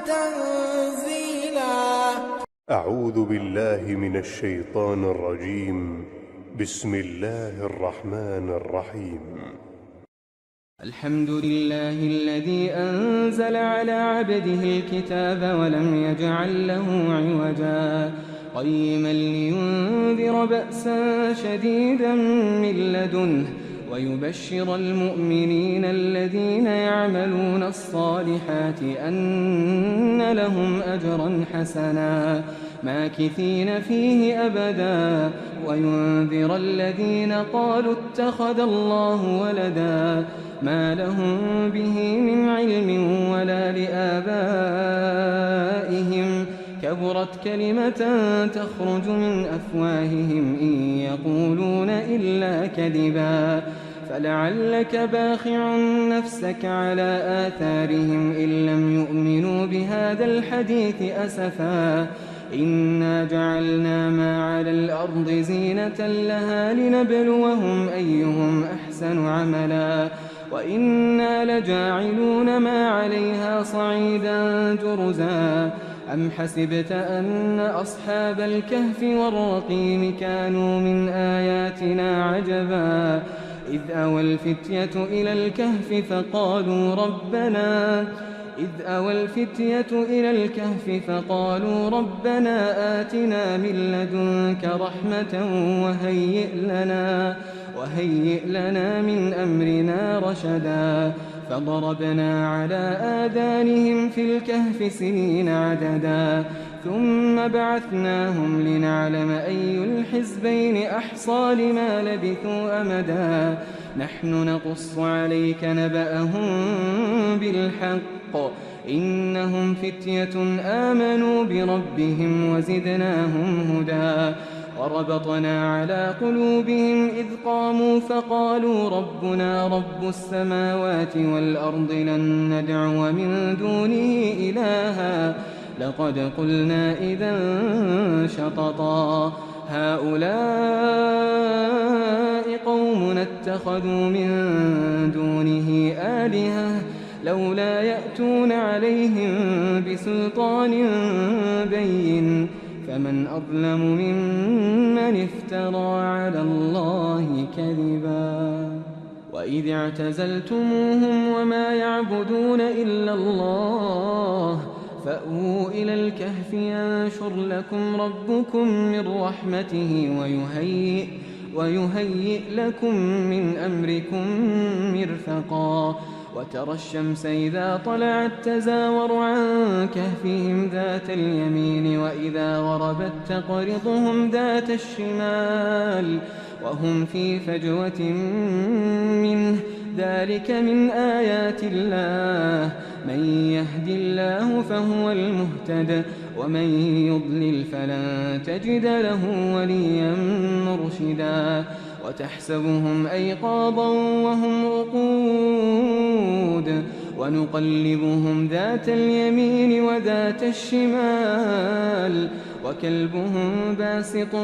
تنزيلا. أعوذ بالله من الشيطان الرجيم. بسم الله الرحمن الرحيم. الحمد لله الذي أنزل على عبده الكتاب ولم يجعل له عوجا قيما لينذر بأسا شديدا من لدنه ويبشر المؤمنين الذين يعملون الصالحات أن لهم أجرا حسنا ماكثين فيه أبدا وينذر الذين قالوا اتخذ الله ولدا ما لهم به من علم ولا لآبائهم كبرت كلمة تخرج من أفواههم إن يقولون إلا كذبا فلعلك باخع نفسك على آثارهم إن لم يؤمنوا بهذا الحديث أسفا إنا جعلنا ما على الأرض زينة لها لنبلوهم أيهم أحسن عملا وإنا لجاعلون ما عليها صعيدا جرزا أم حسبت أن أصحاب الكهف والرقيم كانوا من آياتنا عجبا إذ أوى الفتية إلى الكهف فقالوا ربنا آتنا من لدنك رحمة وهيئ لنا من أمرنا رشدا فضربنا على آذانهم في الكهف سنين عددا ثم بعثناهم لنعلم أي الحزبين أحصى لما لبثوا أمدا نحن نقص عليك نبأهم بالحق إنهم فتية آمنوا بربهم وزدناهم هدى وربطنا على قلوبهم إذ قاموا فقالوا ربنا رب السماوات والأرض لن ندعو من دونه إلها لقد قلنا إذا شططا هؤلاء قومنا اتخذوا من دونه آلهة لولا يأتون عليهم بسلطان بين فمن أظلم ممن افترى على الله كذبا وإذ اعتزلتموهم وما يعبدون إلا الله فأووا إلى الكهف ينشر لكم ربكم من رحمته ويهيئ لكم من أمركم مرفقا وترى الشمس إذا طلعت تزاور عن كهفهم ذات اليمين وإذا غربت تقرضهم ذات الشمال وهم في فجوة منه ذلك من آيات الله من يهد الله فهو المهتد ومن يضلل فلن تجد له وليا مرشدا وتحسبهم أيقاظا وهم رقود ونقلبهم ذات اليمين وذات الشمال وكلبهم باسط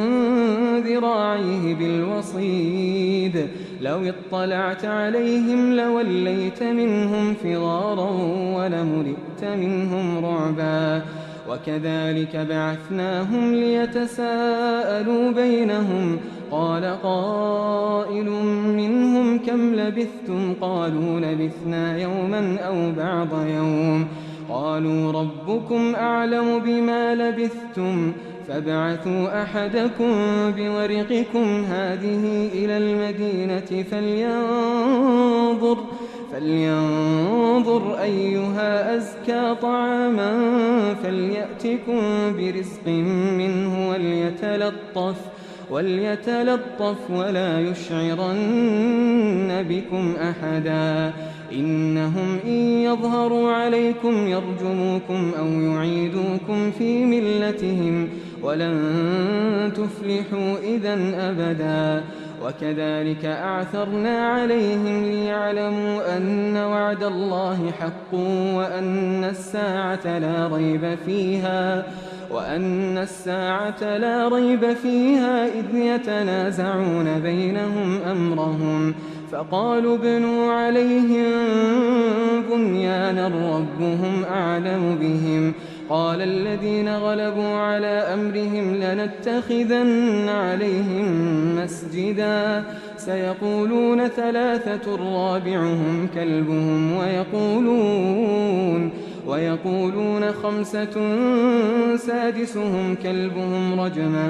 ذراعيه بالوصيد لو اطلعت عليهم لوليت منهم فرارا ولملئت منهم رعبا وكذلك بعثناهم ليتساءلوا بينهم قال قائل منهم كم لبثتم قالوا لبثنا يوما أو بعض يوم قالوا ربكم أعلم بما لبثتم فابعثوا أحدكم بورقكم هذه إلى المدينة فلينظر أيها أزكى طعاما فليأتكم برزق منه وليتلطف ولا يشعرن بكم أحدا إنهم إن يظهروا عليكم يرجموكم أو يعيدوكم في ملتهم ولن تفلحوا إذن أبدا وكذلك أعثرنا عليهم ليعلموا أن وعد الله حق وأن الساعة لا ريب فيها إذ يتنازعون بينهم أمرهم فقالوا ابنوا عليهم بنيانا ربهم أعلم بهم قال الذين غلبوا على أمرهم لنتخذن عليهم مسجدا سيقولون ثلاثة رابعهم كلبهم ويقولون خمسة سادسهم كلبهم رجما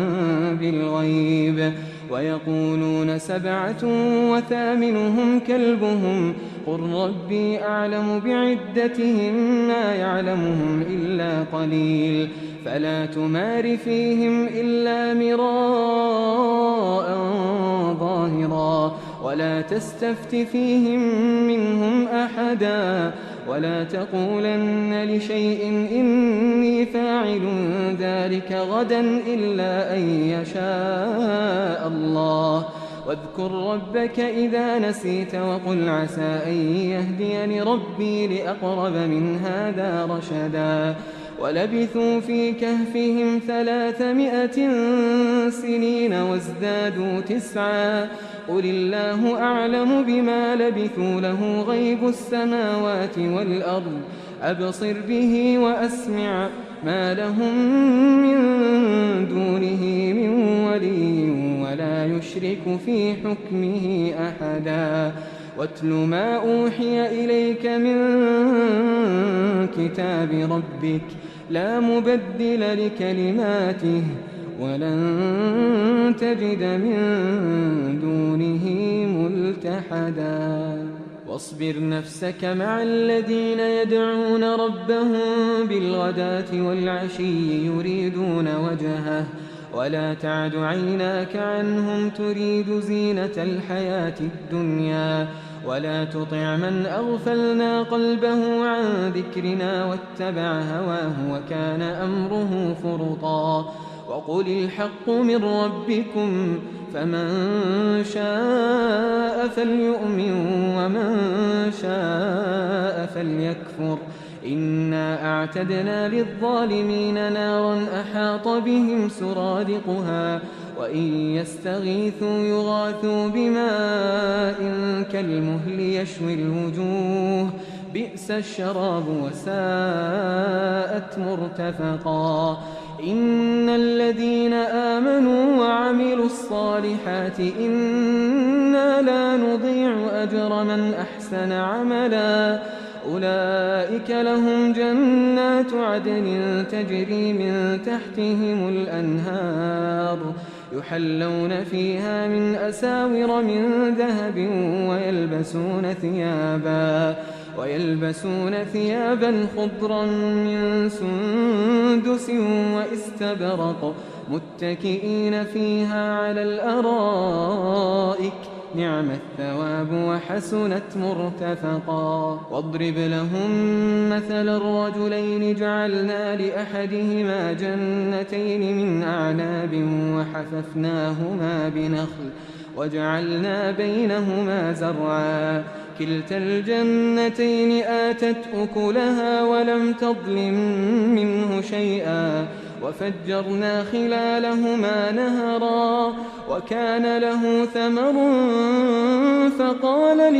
بالغيب ويقولون سبعة وثامنهم كلبهم قل ربي أعلم بعدتهم ما يعلمهم إلا قليل فلا تمار فيهم إلا مراء ظاهرا ولا تستفت فيهم منهم أحدا ولا تقولن لشيء إني فاعل ذلك غدا إلا أن يشاء الله واذكر ربك إذا نسيت وقل عسى أن يهديني ربي لأقرب من هذا رشدا ولبثوا في كهفهم 300 سنين وازدادوا 9 قل الله أعلم بما لبثوا له غيب السماوات والأرض أبصر به وأسمع ما لهم من دونه من ولي ولا يشرك في حكمه أحدا واتل ما أوحي إليك من كتاب ربك لا مبدل لكلماته ولن تجد من دونه ملتحدا واصبر نفسك مع الذين يدعون ربهم بالغداة والعشي يريدون وجهه ولا تعد عيناك عنهم تريد زينة الحياة الدنيا ولا تطع من أغفلنا قلبه عن ذكرنا واتبع هواه وكان أمره فرطا وقل الحق من ربكم فمن شاء فليؤمن ومن شاء فليكفر إنا أعتدنا للظالمين نارا أحاط بهم سرادقها وإن يستغيثوا يغاثوا بماء كالمهل يشوي الوجوه بئس الشراب وساءت مرتفقا إن الذين آمنوا وعملوا الصالحات إنا لا نضيع أجر من أحسن عملا أولئك لهم جنات عدن تجري من تحتهم الأنهار يحلون فيها من أساور من ذهب ويلبسون ثيابا خضرا من سندس واستبرق متكئين فيها على الأرائك نعم الثواب وحسنت مرتفقا واضرب لهم مثل الرجلين جعلنا لأحدهما جنتين من أعناب وحففناهما بنخل وجعلنا بينهما زرعا كلتا الجنتين آتت أكلها ولم تظلم منه شيئا وفجرنا خلالهما نهرا وكان له ثمر فقال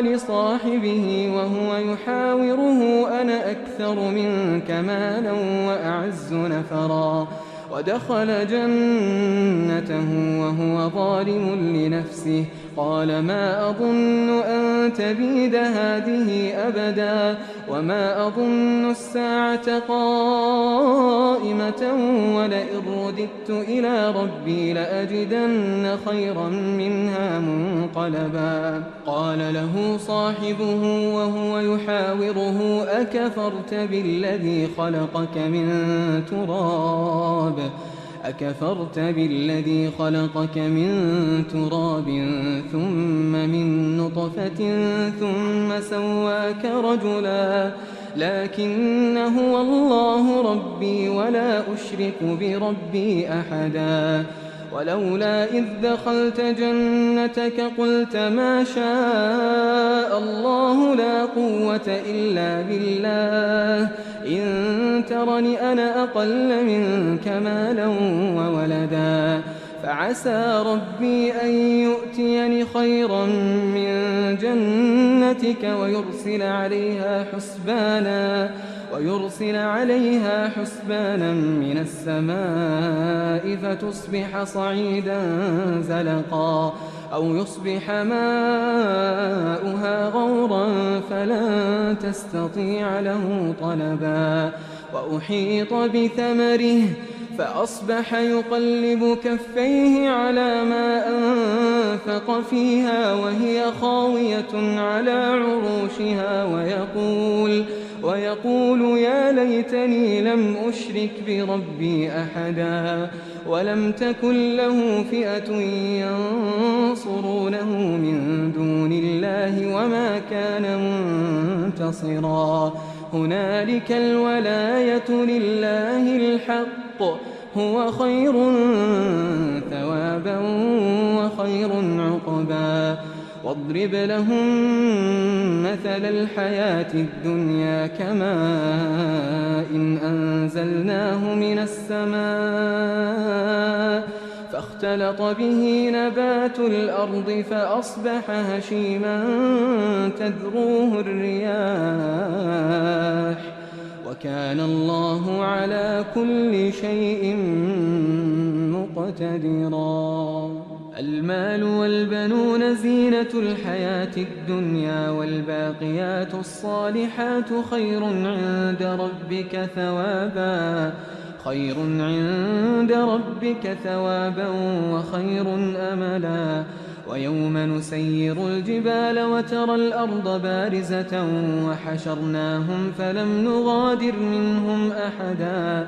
لصاحبه وهو يحاوره أنا أكثر منك مالا وأعز نفرا ودخل جنته وهو ظالم لنفسه قال ما أظن أن تبيد هذه أبدا وما أظن الساعة قائمة ولئن رددت إلى ربي لأجدن خيرا منها منقلبا قال له صاحبه وهو يحاوره أكفرت بالذي خلقك من تراب ثم من نطفة ثم سواك رجلا لكن هو الله ربي ولا أشرك بربي أحدا ولولا إذ دخلت جنتك قلت ما شاء الله لا قوة إلا بالله إن ترني أنا أقل منك مالا وولدا فعسى ربي أن يؤتيني خيرا من جنتك ويرسل عليها حسبانا من السماء فتصبح صعيدا زلقا أو يصبح ماؤها غورا فلن تستطيع له طلبا وأحيط بثمره فأصبح يقلب كفيه على ما أنفق فيها وهي خاوية على عروشها ويقول يا ليتني لم أشرك بربي أحدا ولم تكن له فئة ينصرونه من دون الله وما كان منتصرا هنالك الولاية لله الحق هو خير ثوابا وخير عقبا واضرب لهم مثل الحياة الدنيا كماء إن أنزلناه من السماء فاختلط به نبات الأرض فأصبح هشيما تذروه الرياح وكان الله على كل شيء مقتدرا المال والبنون زينة الحياة الدنيا والباقيات الصالحات خير عند ربك ثوابا وخير أملا ويوم نسير الجبال وترى الأرض بارزة وحشرناهم فلم نغادر منهم أحدا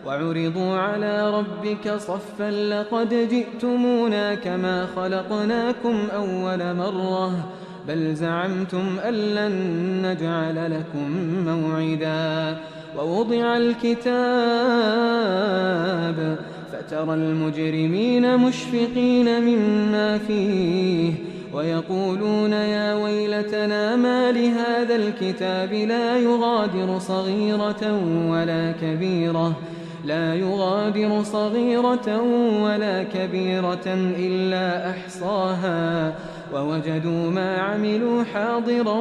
وعرضوا على ربك صفا لقد جئتمونا كما خلقناكم أول مرة بل زعمتم أن لن نجعل لكم موعدا ووضع الكتاب فترى المجرمين مشفقين مما فيه ويقولون يا ويلتنا ما لهذا الكتاب لا يغادر صغيرة ولا كبيرة إلا أحصاها ووجدوا ما عملوا حاضرا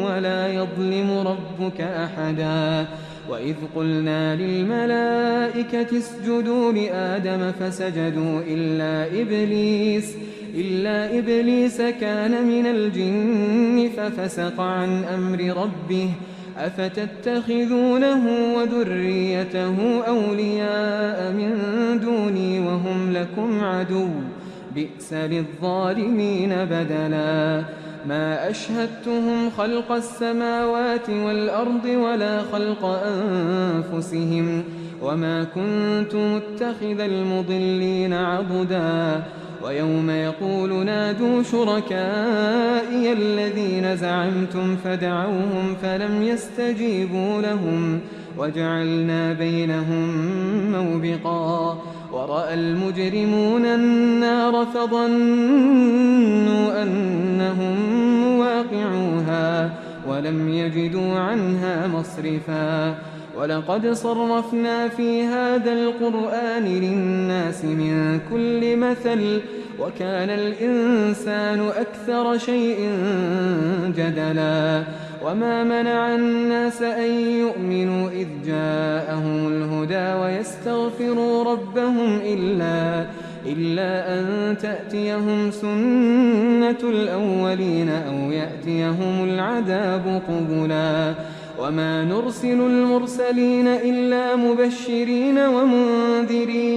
ولا يظلم ربك أحدا وإذ قلنا للملائكة اسجدوا لآدم فسجدوا إلا إبليس كان من الجن ففسق عن أمر ربه أفتتخذونه وذريته أولياء من دوني وهم لكم عدو بئس للظالمين بدلا ما أشهدتهم خلق السماوات والأرض ولا خلق أنفسهم وما كنت متخذ المضلين عضدا ويوم يقول نادوا شركائي الذين زعمتم فدعوهم فلم يستجيبوا لهم وجعلنا بينهم موبقا ورأى المجرمون النار فظنوا أنهم مواقعوها ولم يجدوا عنها مصرفا ولقد صرفنا في هذا القرآن للناس من كل مثل وكان الإنسان أكثر شيء جدلا وما منع الناس أن يؤمنوا إذ جاءهم الهدى ويستغفروا ربهم إلا أن تأتيهم سنة الأولين أو يأتيهم العذاب قبلا وما نرسل المرسلين إلا مبشرين ومنذرين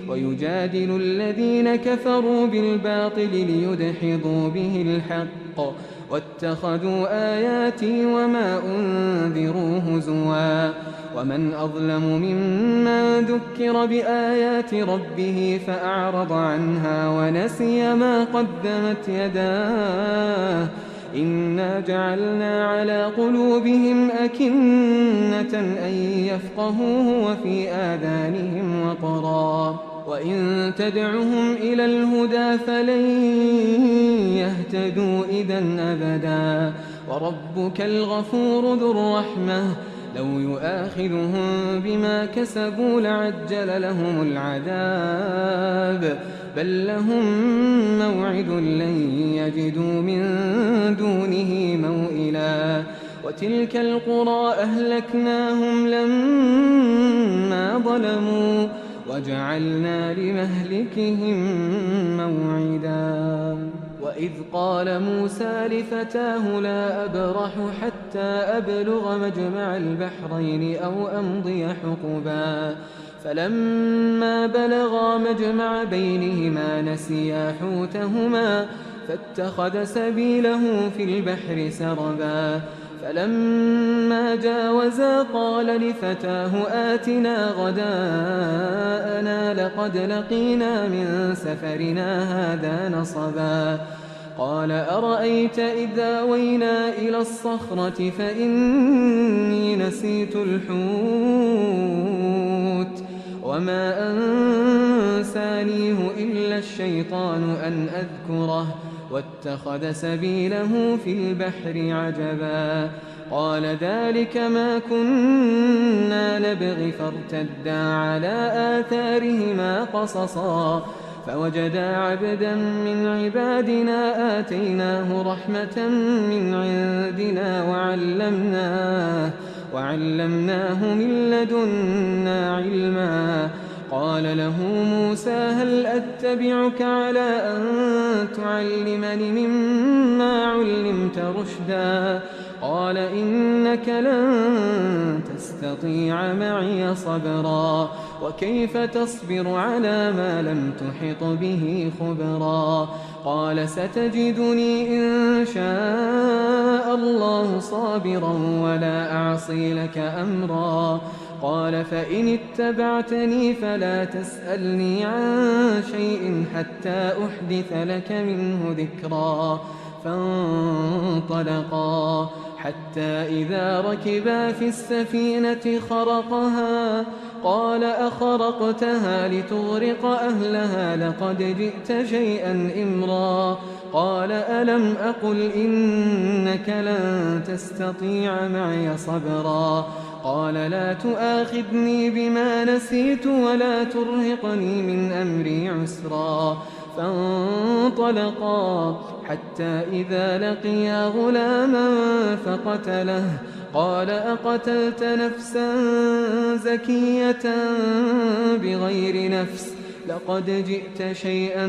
ويجادل الذين كفروا بالباطل ليدحضوا به الحق واتخذوا آياتي وما أنذروا هزوا ومن أظلم ممن ذكر بآيات ربه فأعرض عنها ونسي ما قدمت يداه إنا جعلنا على قلوبهم أكنة أن يفقهوه وفي آذانهم وقرا وإن تدعهم إلى الهدى فلن يهتدوا إذا أبدا وربك الغفور ذو الرحمة لو يؤاخذهم بما كسبوا لعجل لهم العذاب بل لهم موعد لن يجدوا من دونه موئلا وتلك القرى أهلكناهم لما ظلموا وجعلنا لمهلكهم موعدا وإذ قال موسى لفتاه لا أبرح حتى أبلغ مجمع البحرين أو أمضي حقبا فلما بلغا مجمع بينهما نسيا حوتهما فاتخذ سبيله في البحر سربا فلما جاوزا قال لفتاه آتنا غداءنا لقد لقينا من سفرنا هذا نصبا قال أرأيت إذا أوينا إلى الصخرة فإني نسيت الحوت وما أنسانيه إلا الشيطان أن أذكره واتخذ سبيله في البحر عجبا قال ذلك ما كنا نبغي فارتدا على آثارهما قصصا فوجدا عبدا من عبادنا آتيناه رحمة من عندنا وعلمناه من لدنا علما قال له موسى هل أتبعك على أن تعلمني مما علمت رشدا قال إنك لن تستطيع معي صبرا وكيف تصبر على ما لم تحط به خبرا قال ستجدني إن شاء الله صابرا ولا أعصي لك أمرا قال فإن اتبعتني فلا تسألني عن شيء حتى أحدث لك منه ذكرا فانطلقا حتى إذا ركبا في السفينة خرقها قال أخرقتها لتغرق أهلها لقد جئت شيئا إمرا قال ألم أقل إنك لن تستطيع معي صبرا قال لا تؤاخذني بما نسيت ولا ترهقني من أمري عسرا فانطلقا حتى إذا لقيا غلاما فقتله قال أقتلت نفسا زكية بغير نفس لقد جئت شيئا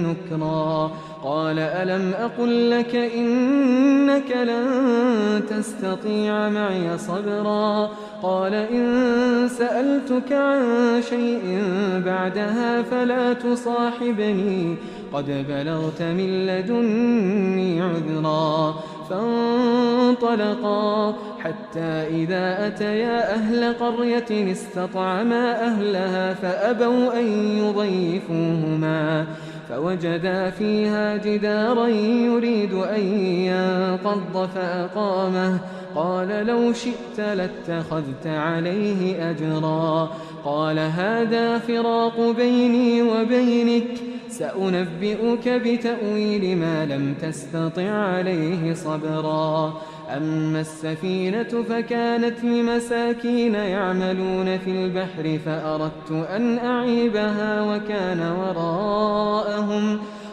نكرا قال ألم أقل لك إنك لن تستطيع معي صبرا قال إن سألتك عن شيء بعدها فلا تصاحبني قد بلغت من لدني عذرا فانطلقا حتى إذا أتيا أهل قرية استطعما أهلها فأبوا أن يضيفوهما فوجدا فيها جدارا يريد أن ينقض فأقامه قال لو شئت لاتخذت عليه أجرا قال هذا فراق بيني وبينك سأنبئك بتأويل ما لم تستطع عليه صبرا أما السفينة فكانت لمساكين يعملون في البحر فأردت أن أعيبها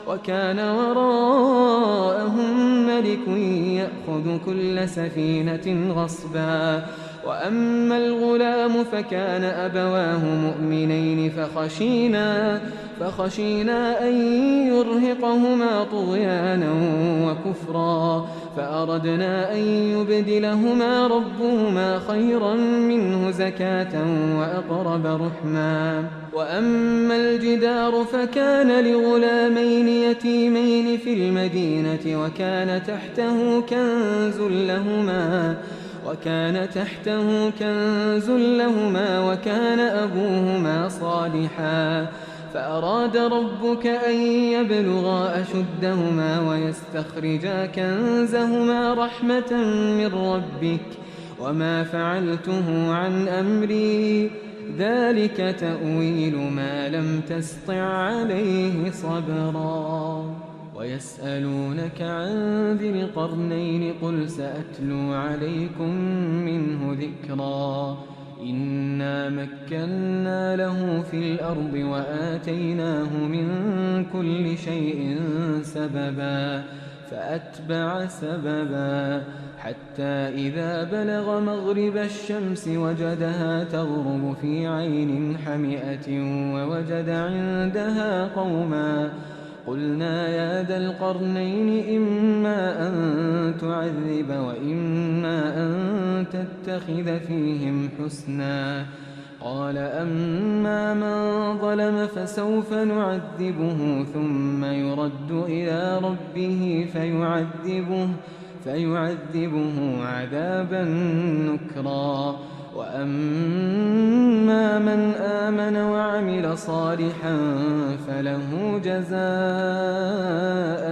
وكان وراءهم ملك يأخذ كل سفينة غصبا وأما الغلام فكان أبواه مؤمنين فخشينا أن يرهقهما طغيانا وكفرا فأردنا أن يبدلهما ربهما خيرا منه زكاة وأقرب رحما وأما الجدار فكان لغلامين يتيمين في المدينة وكان تحته كنز لهما وكان أبوهما صالحا فأراد ربك أن يبلغا أشدهما ويستخرجا كنزهما رحمة من ربك وما فعلته عن أمري ذلك تأويل ما لم تسطع عليه صبرا ويسألونك عن ذي القرنين قل سأتلو عليكم منه ذكرا إنا مكنا له في الأرض وآتيناه من كل شيء سببا فأتبع سببا حتى إذا بلغ مغرب الشمس وجدها تغرب في عين حمئة ووجد عندها قوما قلنا يا ذا القرنين إما أن تعذب وإما أن تتخذ فيهم حسنا قال أما من ظلم فسوف نعذبه ثم يرد إلى ربه فيعذبه عذابا نكرا وأما من آمن وعمل صالحا فله جزاء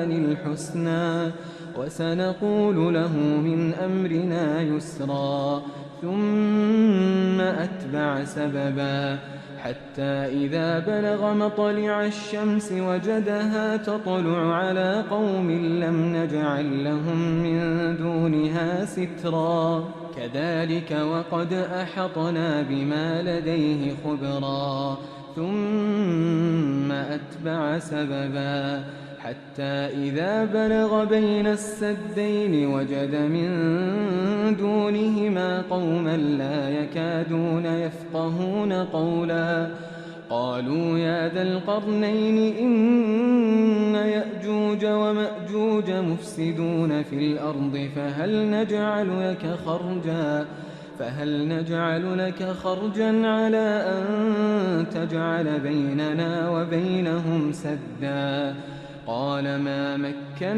الحسنى وسنقول له من أمرنا يسرا ثم أتبع سببا حتى إذا بلغ مطلع الشمس وجدها تطلع على قوم لم نجعل لهم من دونها سترا كذلك وقد أحطنا بما لديه خبرا ثم أتبع سببا حتى إذا بلغ بين السدين وجد من دونهما قوما لا يكادون يفقهون قولا قالوا يا ذا القرنين إن يأجوج ومأجوج مفسدون في الأرض فهل نجعل لك خرجا على أن تجعل بيننا وبينهم سدا قال ما مكني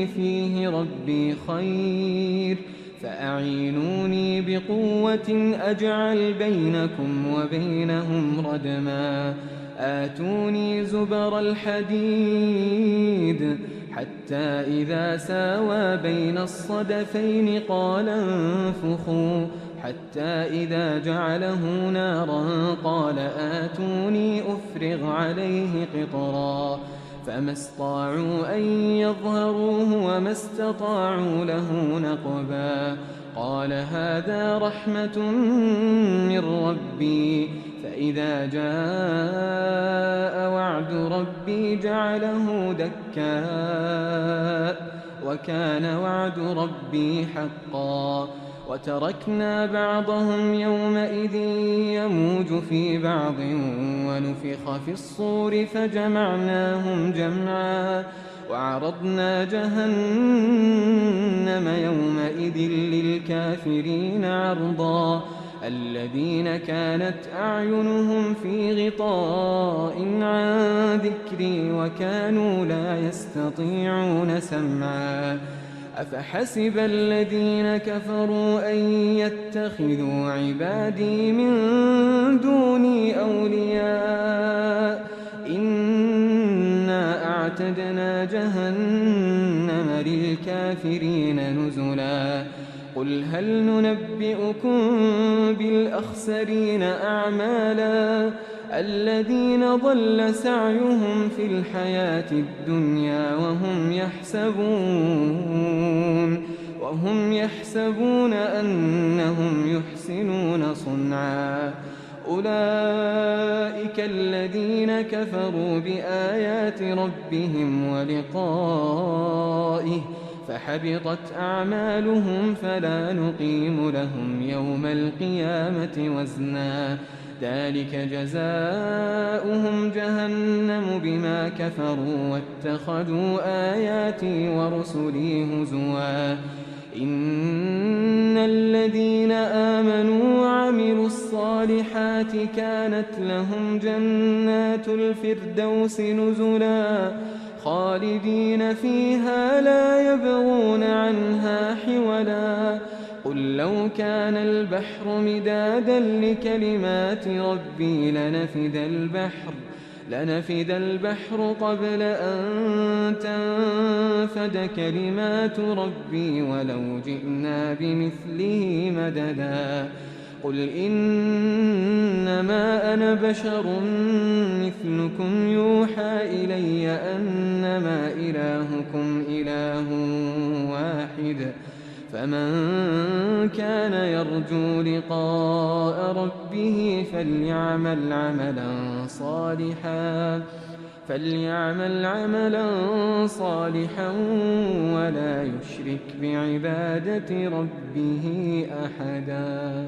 فيه ربي خير فأعينوني بقوة أجعل بينكم وبينهم ردما آتوني زبر الحديد حتى إذا ساوى بين الصدفين قال انفخوا حتى إذا جعله نارا قال آتوني أفرغ عليه قطرا فما استطاعوا أن يظهروه وما استطاعوا له نقبا قال هذا رحمة من ربي فإذا جاء وعد ربي جعله دكاء وكان وعد ربي حقا وتركنا بعضهم يومئذ يموج في بعض ونفخ في الصور فجمعناهم جمعا وعرضنا جهنم يومئذ للكافرين عرضا الذين كانت أعينهم في غطاء عن ذكري وكانوا لا يستطيعون سمعا أفحسب الذين كفروا أن يتخذوا عبادي من دوني أولياء إنا أعتدنا جهنم للكافرين نزلا قل هل ننبئكم بالأخسرين أعمالا الذين ضل سعيهم في الحياة الدنيا وهم يحسبون أنهم يحسنون صنعا أولئك الذين كفروا بآيات ربهم ولقائه فحبطت أعمالهم فلا نقيم لهم يوم القيامة وزنا ذلك جزاؤهم جهنم بما كفروا واتخذوا آياتي ورسلي هزوا إن الذين آمنوا وعملوا الصالحات كانت لهم جنات الفردوس نزلا خالدين فيها لا يبغون عنها حولا قل لو كان البحر مدادا لكلمات ربي لنفد البحر قبل أن تنفد كلمات ربي ولو جئنا بمثله مددا قل إنما أنا بشر مثلكم يوحى إلي أن إنما إلهكم إله واحد فمن كان يرجو لقاء ربه فليعمل عملا صالحا ولا يشرك بعبادة ربه أحدا.